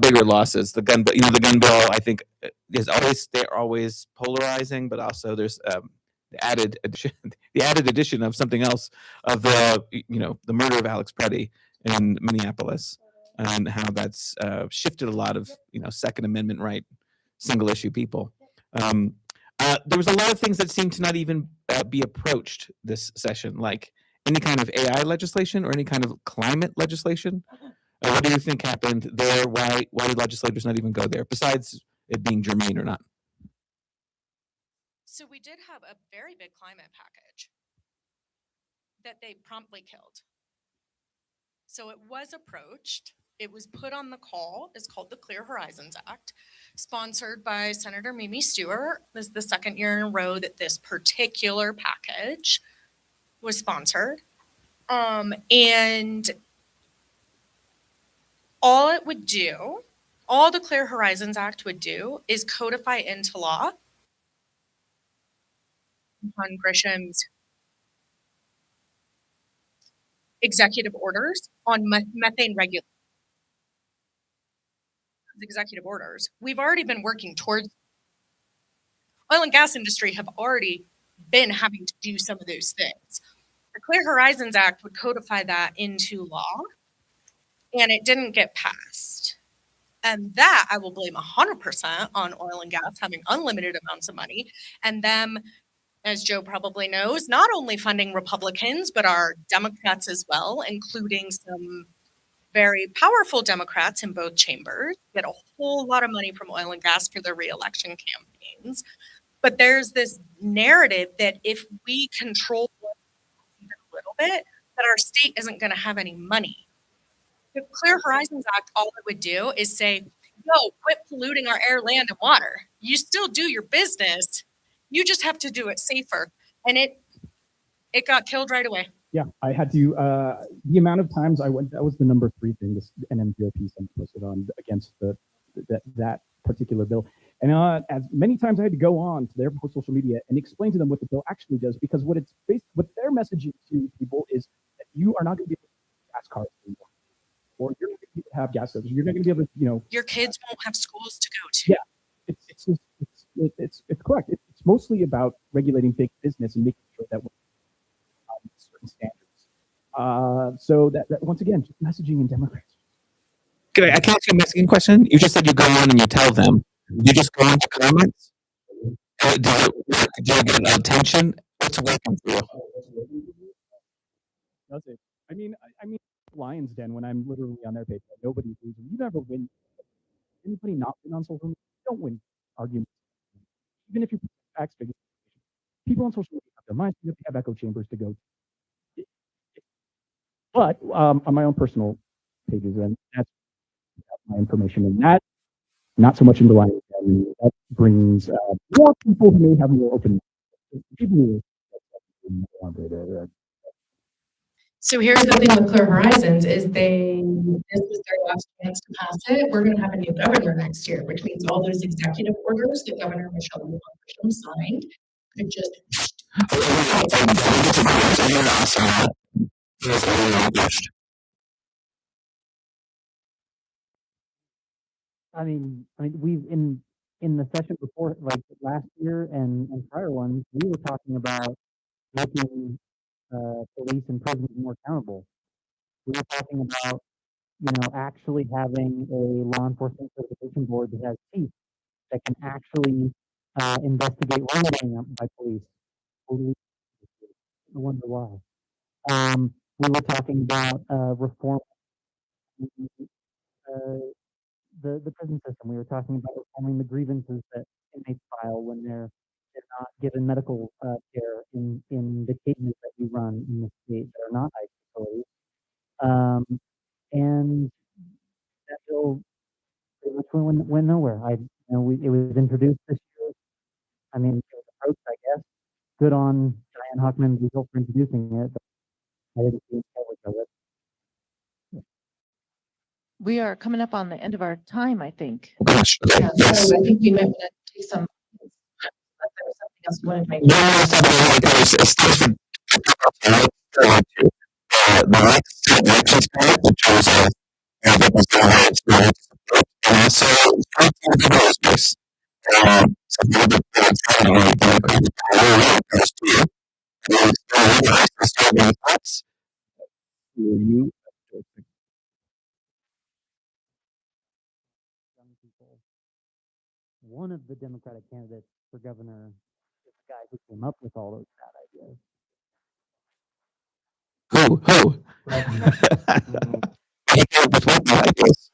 bigger losses. The gun bill, I think, they're always polarizing, but also there's the added addition of something else, of the murder of Alex Preddy in Minneapolis, and how that's shifted a lot of Second Amendment right, single issue people. There was a lot of things that seemed to not even be approached this session, like any kind of AI legislation or any kind of climate legislation. What do you think happened there? Why did legislators not even go there, besides it being germane or not? So we did have a very big climate package that they promptly killed. So it was approached. It was put on the call. It's called the Clear Horizons Act, sponsored by Senator Mimi Stewart. This is the second year in a row that this particular package was sponsored. And all it would do, all the Clear Horizons Act would do, is codify into law on Grisham's executive orders on methane regulation. Executive orders. We've already been working towards. Oil and gas industry have already been having to do some of those things. The Clear Horizons Act would codify that into law, and it didn't get passed. And that I will blame 100% on oil and gas having unlimited amounts of money, and them, as Joe probably knows, not only funding Republicans, but our Democrats as well, including some very powerful Democrats in both chambers, get a whole lot of money from oil and gas for their reelection campaigns. But there's this narrative that if we control even a little bit, that our state isn't going to have any money. The Clear Horizons Act, all it would do is say, yo, quit polluting our air, land, and water. You still do your business. You just have to do it safer. And it got killed right away. Yeah, I had to, the amount of times I went, that was the number 3 thing this NMGO piece I posted on against that particular bill. And as many times I had to go on to their social media and explain to them what the bill actually does, because what their messaging to people is that you are not going to be able to gas cars anymore, or you're not going to be able to have gas stoves. You're not going to be able to, your kids won't have schools to go to. Yeah, it's correct. It's mostly about regulating big business and making sure that we're certain standards. So that once again, just messaging in Democrats. Okay, I can ask you a messaging question. You just said you go on and you tell them. You just go into comments. Do you get attention? What's working for you? Does it? I mean, Lion's Den, when I'm literally on their page, nobody's losing. You never win. Anybody not win on social media? You don't win arguments. Even if you put facts, people on social media have their minds. You have echo chambers to go. But on my own personal pages, and that's my information in that. Not so much in the Lion's Den. That brings more people who may have more open. People who So here's the thing with Clear Horizons is this was their last chance to pass it. We're going to have a new governor next year, which means all those executive orders that Governor Michelle Grisham signed could just. I mean, we've in the session before, like last year and prior ones, we were talking about making police and prisons more accountable. We were talking about, actually having a law enforcement certification board that has teeth that can actually investigate wrongdoing by police. I wonder why. We were talking about reform the prison system. We were talking about reforming the grievances that inmates file when they're not given medical care in the cases that we run in the state that are not ICE facilities. And that bill pretty much went nowhere. It was introduced this year. I mean, it was approached, I guess. Good on Diane Huckman for introducing it, but I didn't see it of it. We are coming up on the end of our time, I think. Oh, gosh. Yeah, so I think we might want to take some. There was something else we wanted to make. You, young people. One of the Democratic candidates for governor is the guy who came up with all those bad ideas. who? He came up with what bad ideas?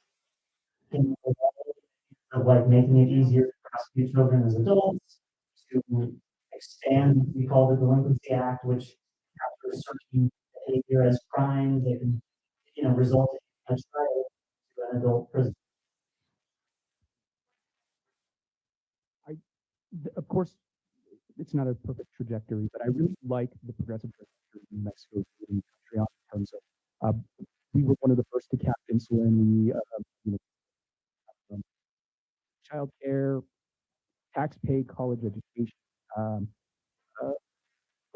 Of like making it easier to prosecute children as adults, to expand what we call the Delinquency Act, which after certain behavior as crimes, they can, result in a trial to an adult prison. Of course, it's not a perfect trajectory, but I really like the progressive trajectory in Mexico in country in terms of we were one of the first to cap insulin. We child care, tax pay, college education, um,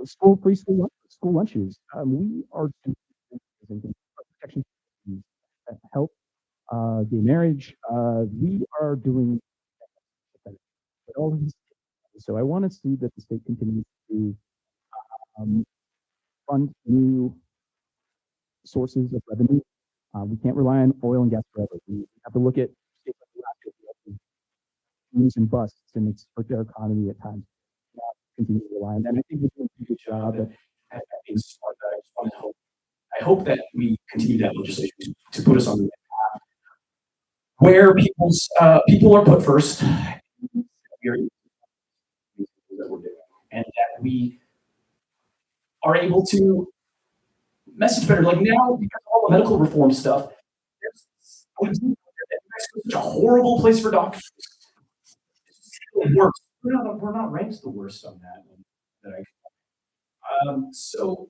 school lunches. We are doing protection, health, gay marriage. We are doing all of these. So I want to see that the state continues to fund new sources of revenue. We can't rely on oil and gas forever. We have to look at states like Alaska, booms and busts, and it's hurt their economy at times. Continue to rely on that. And I think we're doing a good job at being smart. I just want to hope. I hope that we continue that legislation to put us on the path where people are put first. That we're doing, and that we are able to message better. Like now, because of all the medical reform stuff, Mexico is such a horrible place for doctors. It works. We're not ranked the worst on that. So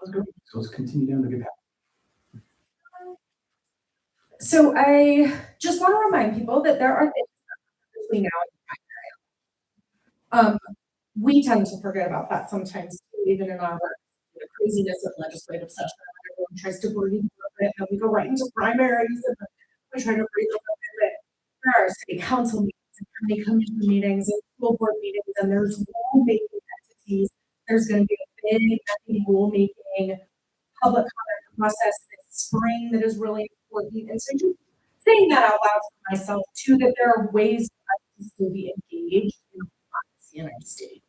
let's go. So let's continue down the good path. So I just want to remind people that there are things between now and we tend to forget about that sometimes, even in our craziness of legislative session. Everyone tries to breathe a little bit, and we go right into primaries, and we try to breathe a little bit. There are city council meetings, and county commission meetings, and school board meetings, and there's rule-making entities. There's going to be a big rule-making public comment process this spring that is really important. And so just saying that out loud for myself too, that there are ways for us to still be engaged in democracy in our state.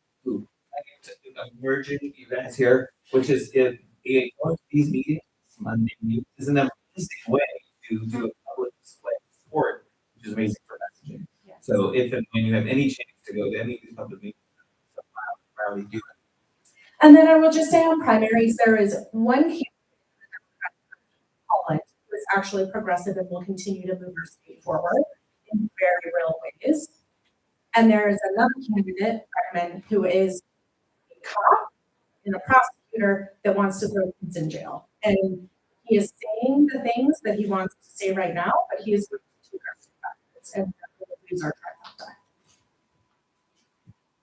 Emerging events here, which is if these meetings, Monday meetings, is an amazing way to do a public display of support, which is amazing for messaging. Yes. So if and when you have any chance to go to any of these public meetings, proudly do it. And then I will just say on primaries, there is one candidate who is actually progressive and will continue to move our state forward in very real ways. And there is another candidate, Beckman, who is a cop and a prosecutor that wants to throw kids in jail. And he is saying the things that he wants to say right now, but he is going to do backwards and lose our trifecta.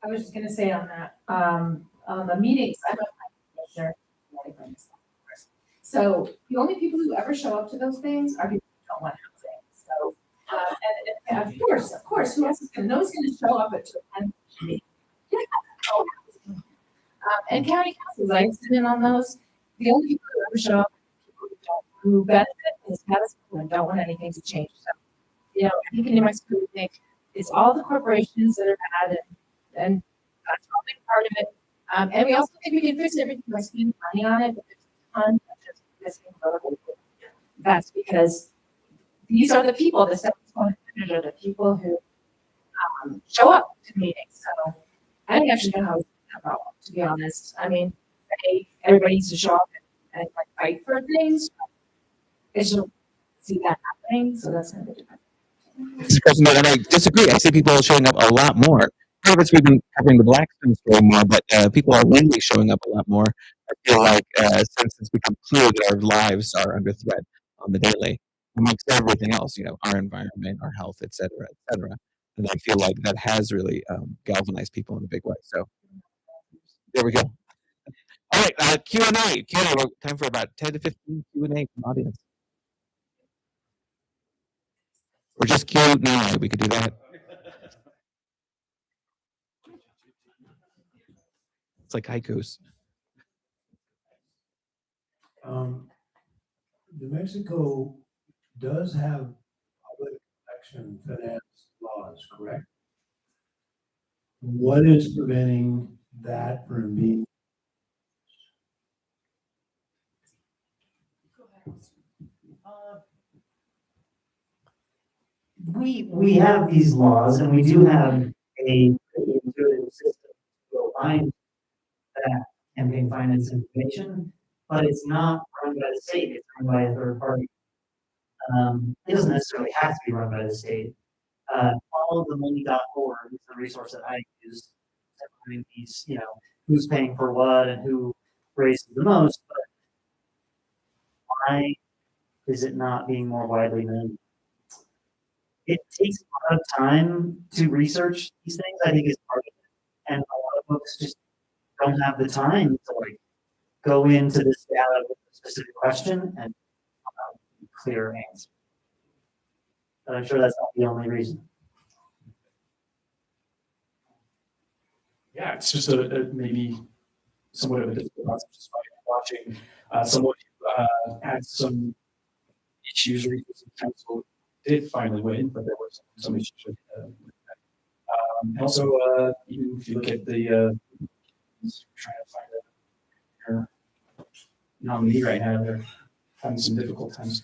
I was just going to say on that, on the meetings, I'm a commissioner. So the only people who ever show up to those things are people who don't want housing. So, and of course, who else is going to know who's going to show up at a meeting? And county councils, I sit in on those. The only people who ever show up are people who benefit from status quo and don't want anything to change. So, I think in New Mexico, we think it's all the corporations that are bad, and that's a big part of it. And we also think we can fix everything by spending money on it, but there's a ton of just missing political. That's because these are the people, the 700 are the people who show up to meetings. So I don't actually know how it's a problem, to be honest. I mean, everybody needs to show up and like fight for things. I just don't see that happening, so that's going to be different. And I disagree. I see people showing up a lot more. Part of it's we've been covering the Blackstone story more, but people are lately showing up a lot more. I feel like since it's become clear that our lives are under threat on the daily, amongst everything else, our environment, our health, et cetera, et cetera. And I feel like that has really galvanized people in a big way. So there we go. All right, Q&A. Q&A. Time for about 10 to 15 Q&A from the audience. Or just Q&A. We could do that. like haikus. New Mexico does have public election finance laws, correct? What is preventing that from being? We have these laws and we do have a pretty intuitive system to go find that campaign finance information, but it's not run by the state, it's run by a third party. It doesn't necessarily have to be run by the state. Followthemoney.org is the resource that I use to find these, who's paying for what and who raises the most, but why is it not being more widely known? It takes a lot of time to research these things, I think is part of it. And a lot of folks just don't have the time to go into this data with a specific question and clear answer. But I'm sure that's not the only reason. Yeah, it's just a maybe somewhat of a difficult process just by watching someone who had some issues recently. Council did finally win, but there were some issues with that. And also, even if you look at the trying to find her nominee right now, they're having some difficult times.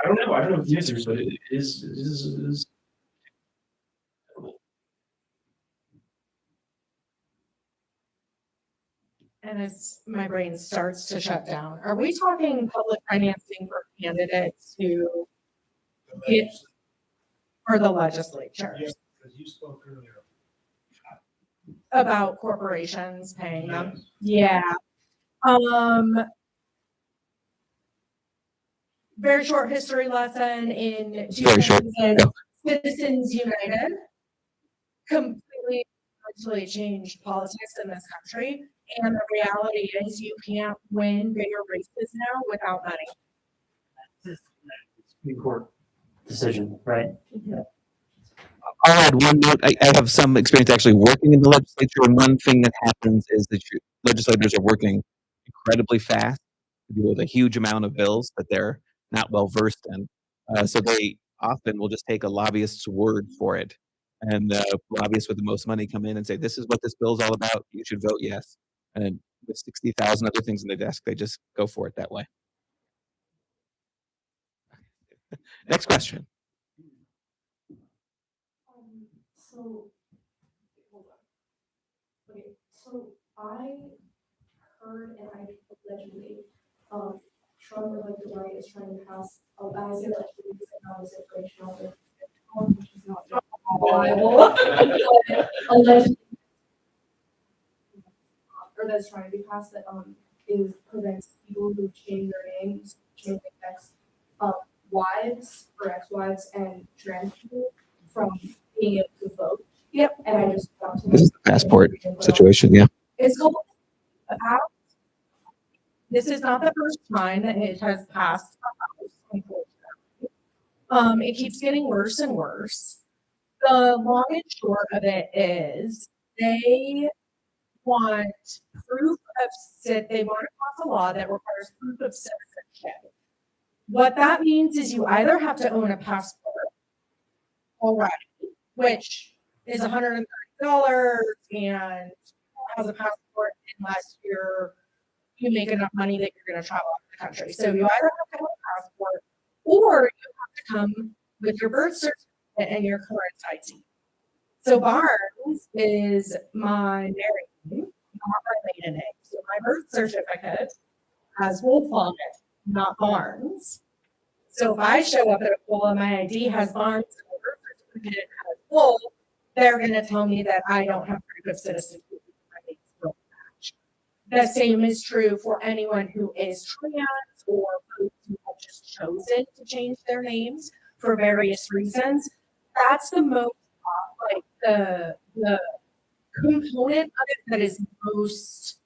I don't know the answers, but it is difficult. And as my brain starts to shut down, are we talking public financing for candidates who get for the legislature? Yes, because you spoke earlier. About corporations paying them? Yes. Yeah. Very short history lesson in Very short. 2000, Go. Citizens United completely actually changed politics in this country. And the reality is you can't win bigger races now without money. Supreme Court decision, right? I'll add one note. I have some experience actually working in the legislature, and one thing that happens is that legislators are working incredibly fast to deal with a huge amount of bills that they're not well versed in. So they often will just take a lobbyist's word for it, and lobbyists with the most money come in and say, "This is what this bill's all about. You should vote yes." And with 60,000 other things on their desk, they just go for it that way. Next question. So, hold on. Okay, so I heard and I allegedly, Trump or the right is trying to pass, I say allegedly because I know this information out there, which is not reliable, but allegedly, or that's trying to be passed that is prevents people who change their names, change their ex wives or ex-wives and trans people from being able to vote. Yep. And I just This is the passport situation, yeah. It's called out. This is not the first time that it has passed the House, unfortunately. It keeps getting worse and worse. The long and short of it is they want proof of they want to pass a law that requires proof of citizenship. What that means is you either have to own a passport already, which is $130 and has a passport unless you make enough money that you're going to travel out of the country. So you either have to have a passport or you have to come with your birth certificate and your current ID. So Barnes is my married name, not my maiden name. So my birth certificate has Wolf on it, not Barnes. So if I show up at a poll and my ID has Barnes and my birth certificate has Wolf, they're going to tell me that I don't have proof of citizenship. The same is true for anyone who is trans or who have just chosen to change their names for various reasons. That's the most, the component of it that is most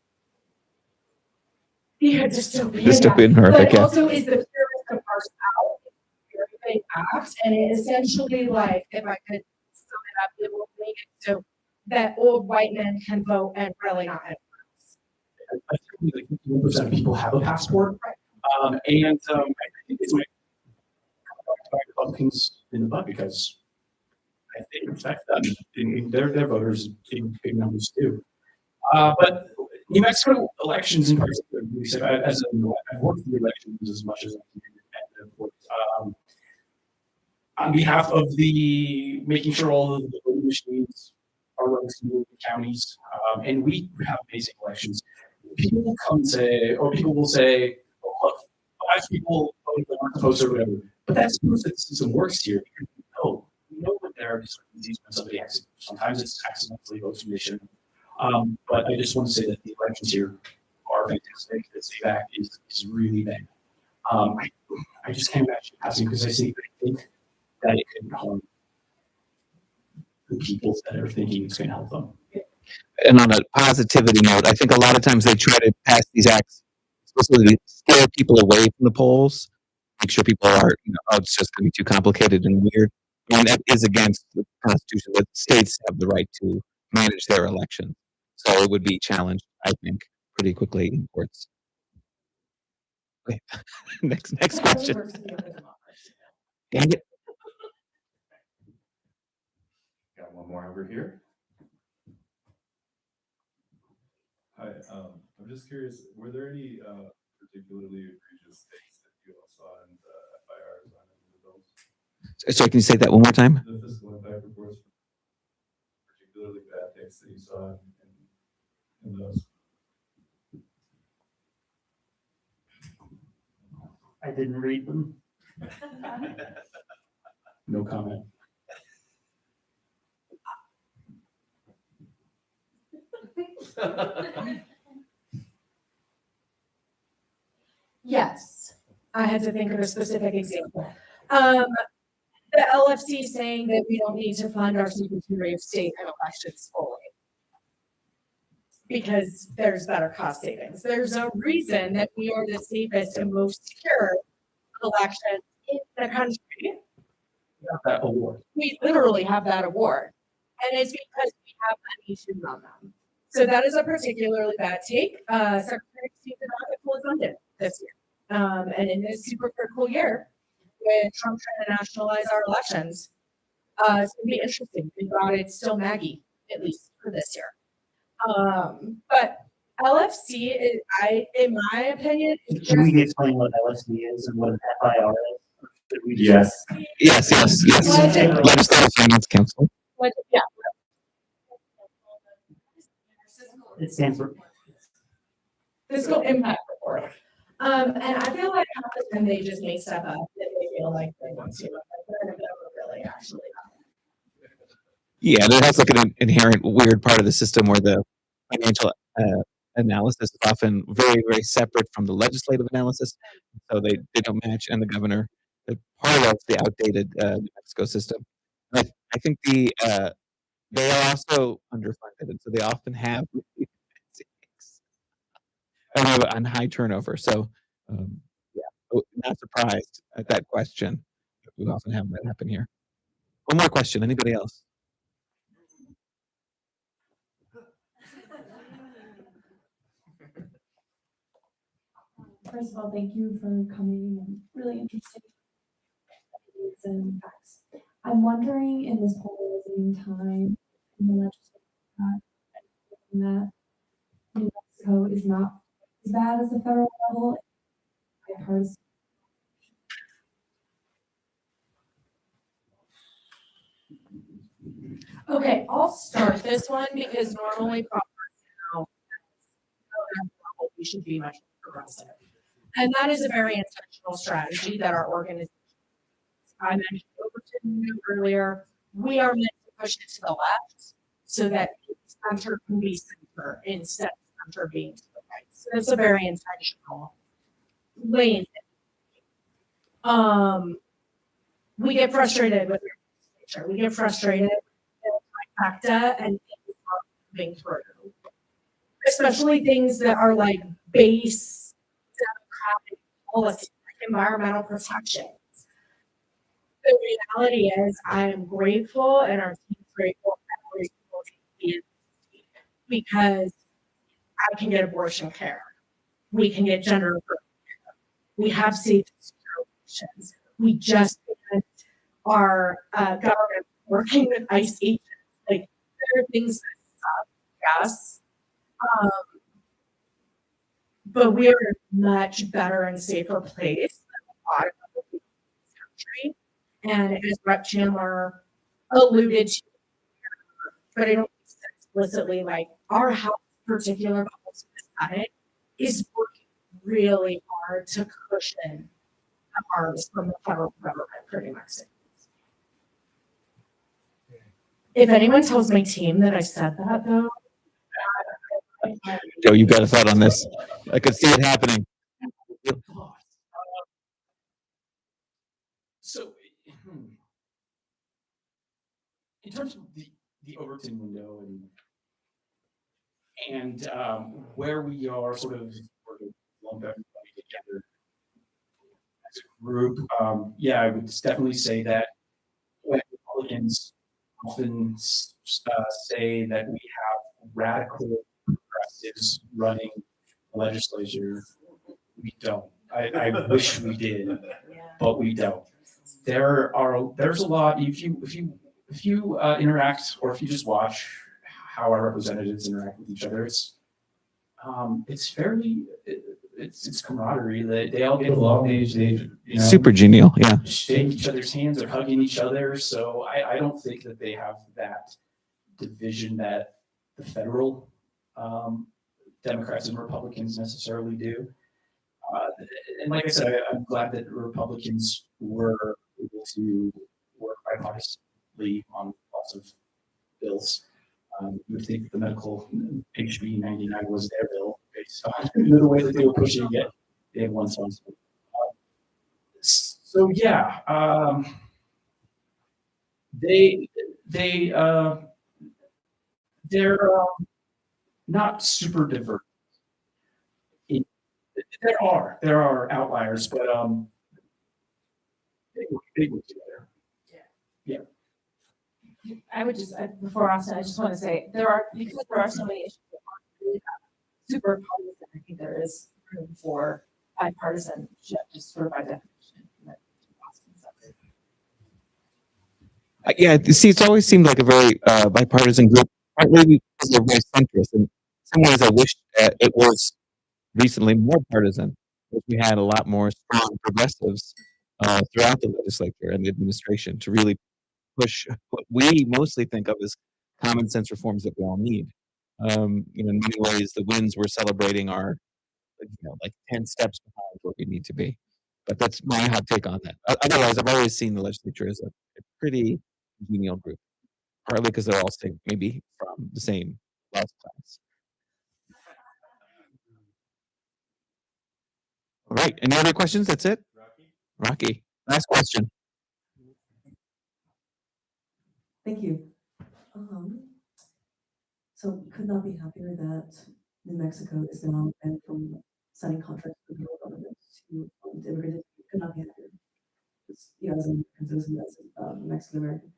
dystopian horrific. But also is the purest to parse out the act, and it essentially, like, if I could sum it up, it will make it so that old white men can vote and really not anyone else. I think like 51% of people have a passport. I think it's my Republicans in the butt because they respect them. Their voters in big numbers too. But New Mexico elections in particular, I've worked in the elections as much as I can, and I've worked, on behalf of the making sure all of the voting machines are run smoothly in counties, and we have amazing elections. People will come and say, or people will say, oh, look, 5 people voted that aren't supposed to, or whatever. But that's proof that the system works here. We know that there are discrepancies when somebody sometimes it's accidentally votes when they shouldn't. But I just want to say that the elections here are fantastic. The SAVAC is really bad. I just can't imagine passing because I think that it could harm the people that are thinking it's going to help them. And on a positivity note, I think a lot of times they try to pass these acts supposedly to scare people away from the polls, make sure people are, oh, it's just going to be too complicated and weird. I mean, that is against the Constitution that states have the right to manage their elections. So it would be challenged, I think, pretty quickly in courts. Okay. next question. Dang it. Got one more over here. Hi, I'm just curious, were there any particularly egregious things that you all saw in the FIRs on any of those? So can you say that one more time? The fiscal impact reports, particularly bad things that you saw in those. I didn't read them. No comment. Yes, I had to think of a specific example. The LFC saying that we don't need to fund our Secretary of State and elections fully because there's better cost savings. There's a reason that we are the safest and most secure elections in the country. We have that award. We literally have that award, and it's because we have money to run them. So that is a particularly bad take. Secretary of State did not get fully funded this year. And in this super critical year, with Trump trying to nationalize our elections, it's going to be interesting. We got it still Maggie, at least for this year. But LFC, in my opinion, Can we explain what LSD is and what an FIR is? Should we just- Yes. Legislative Finance Council. Yeah. It stands for Fiscal impact report. And I feel like half the time they just make stuff up that they feel like they want to, but they're never really actually. Yeah, that has like an inherent weird part of the system where the financial analysis is often very, very separate from the legislative analysis. So they don't match, and the governor, part of the outdated New Mexico system. And I think they are also underfunded, and so they often have and high turnover. So, not surprised at that question. We often have that happen here. One more question. Anybody else? First of all, thank you for coming and really interesting ideas and facts. I'm wondering in this polarizing time in the legislature that New Mexico is not as bad as the federal level. Bipartisan. Okay, I'll start this one because normally we should be much more progressive. And that is a very intentional strategy that our organization, I mentioned Overton earlier, we are meant to push it to the left so that center can be center instead of center being to the right. So it's a very intentional lane. We get frustrated with the legislature. We get frustrated with trifecta and things not moving through, especially things that are like base democratic policy, like environmental protections. The reality is, I am grateful, and our team's grateful that we're able to be in because I can get abortion care. We can get gender affirming care. We have safe and secure elections. We just had our government working with ICE agents. Like, there are things that suck, yes. But we are in a much better and safer place than a lot of other people in this country. And as Rep. Chandler alluded to, but I don't say explicitly, like, our House in particular, House of the Senate, is working really hard to cushion the harms from the federal government pretty much. If anyone tells my team that I said that, though, Joe, you got a thought on this? I could see it happening. So, in terms of the Overton window and where we are sort of lump everybody together as a group, yeah, I would definitely say that when Republicans often say that we have radical progressives running the legislature, we don't. I wish we did, but we don't. There's a lot. If you interact, or if you just watch how our representatives interact with each other, it's fairly it's camaraderie. They all get along. They Super genial, yeah. shake each other's hands or hugging each other. So I don't think that they have that division that the federal Democrats and Republicans necessarily do. And like I said, I'm glad that Republicans were able to work bipartisanly on lots of bills. You would think the medical HB 99 was their bill based on the way that they were pushing it. They had one sponsor. So yeah, they're not super diverse. There are outliers, but they work together. Yeah. I would just, before Austin, I just want to say, because there are so many issues that aren't really that super partisan, I think there is room for bipartisanship, just sort of by definition. Yeah, see, it's always seemed like a very bipartisan group, partly because they're very centrist. In some ways, I wish it was recently more partisan, if we had a lot more strong progressives throughout the legislature and the administration to really push what we mostly think of as common sense reforms that we all need. In many ways, the wins we're celebrating are, like 10 steps behind where we need to be. But that's my hot take on that. Otherwise, I've always seen the legislature as a pretty congenial group, partly because they're all maybe from the same wealth class. All right. Any other questions? That's it? Rocky. Last question. Thank you. So could not be happier that New Mexico is now banned from signing contracts with the federal government to immigrants. Could not be happier. Just, as an American, as a Mexican American,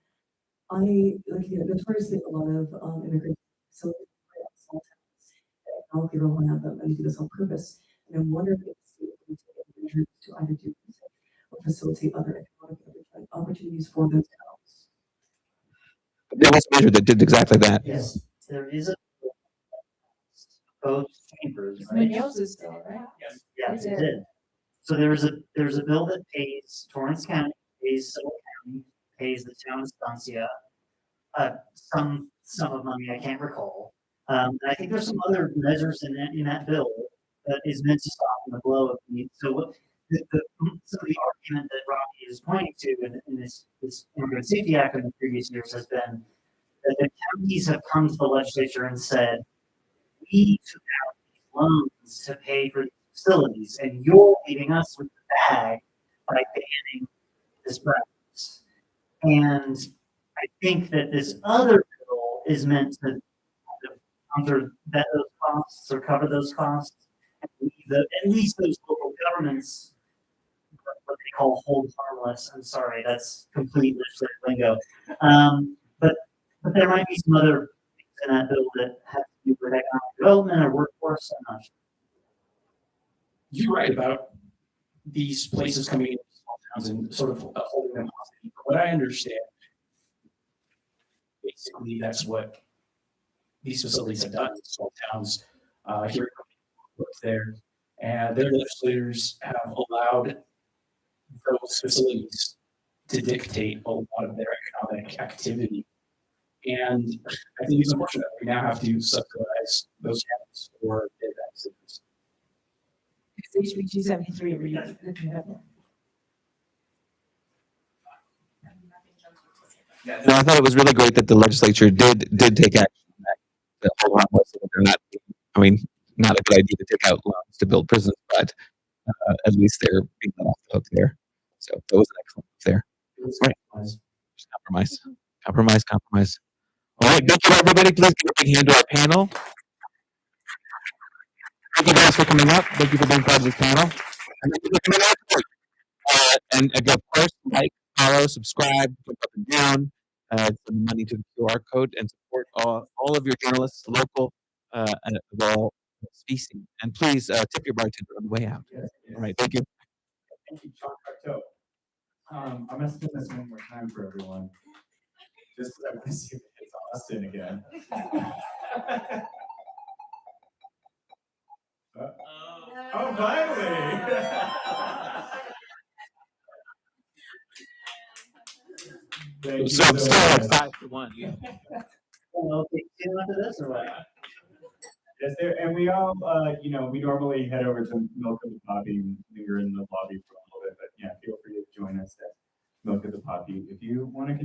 I notoriously a lot of immigrants facilities small towns. Economically, don't want to have them, and do this on purpose. And I'm wondering if the state would take measures to either do this or facilitate other economic opportunities for those towns. There was a measure that did exactly that. Yes, there is a both chambers, right? Munoz is still, right? Yes, it did. So there's a bill that pays Torrance County, pays Civil County, pays the town of Estancia, some sum of money I can't recall. And I think there's some other measures in that bill that is meant to soften the blow of need. So what some of the argument that Rocky is pointing to in this Immigrant Safety Act in the previous years has been that the counties have come to the legislature and said, we took out these loans to pay for these facilities, and you're leaving us with the bag by banning this practice. And I think that this other bill is meant to counter those costs or cover those costs, and leave at least those local governments what they call hold harmless. I'm sorry, that's complete legislative lingo. But there might be some other things in that bill that have to do with economic development or workforce, I'm not sure. You're right about these places coming into small towns and sort of holding them hostage. From what I understand, basically that's what these facilities have done in small towns. Here there, and their legislators have allowed those facilities to dictate a lot of their economic activity. And I think it's unfortunate we now have to subsidize those counties for their activities. HB 273 reads the commitment. And I thought it was really great that the legislature did take action on that. The whole lot was that they're not, I mean, not a good idea to take out loans to build prisons, but at least they're being let off the hook there. So that was an excellent move there. Right. Just compromise. All right, thank you everybody. Please give a big hand to our panel. Thank you guys for coming up. Thank you for being part of this panel. And thank you for coming out. And of course, like, follow, subscribe, click up and down, send money to the QR code, and support all of your journalists, local, and of all species. And please tip your bartender on the way out. Yes. All right, thank you. Thank you, Jean Cocteau. I'm gonna spin this one more time for everyone. Just so I want to see if it's Austin again. Oh, finally! Thank you So so I'm still much. at 5-1. Well, take two after this or what? Yes, there, and we all, we normally head over to Milk of the Poppy and linger in the lobby for a little bit, but yeah, feel free to join us at Milk of the Poppy if you want to.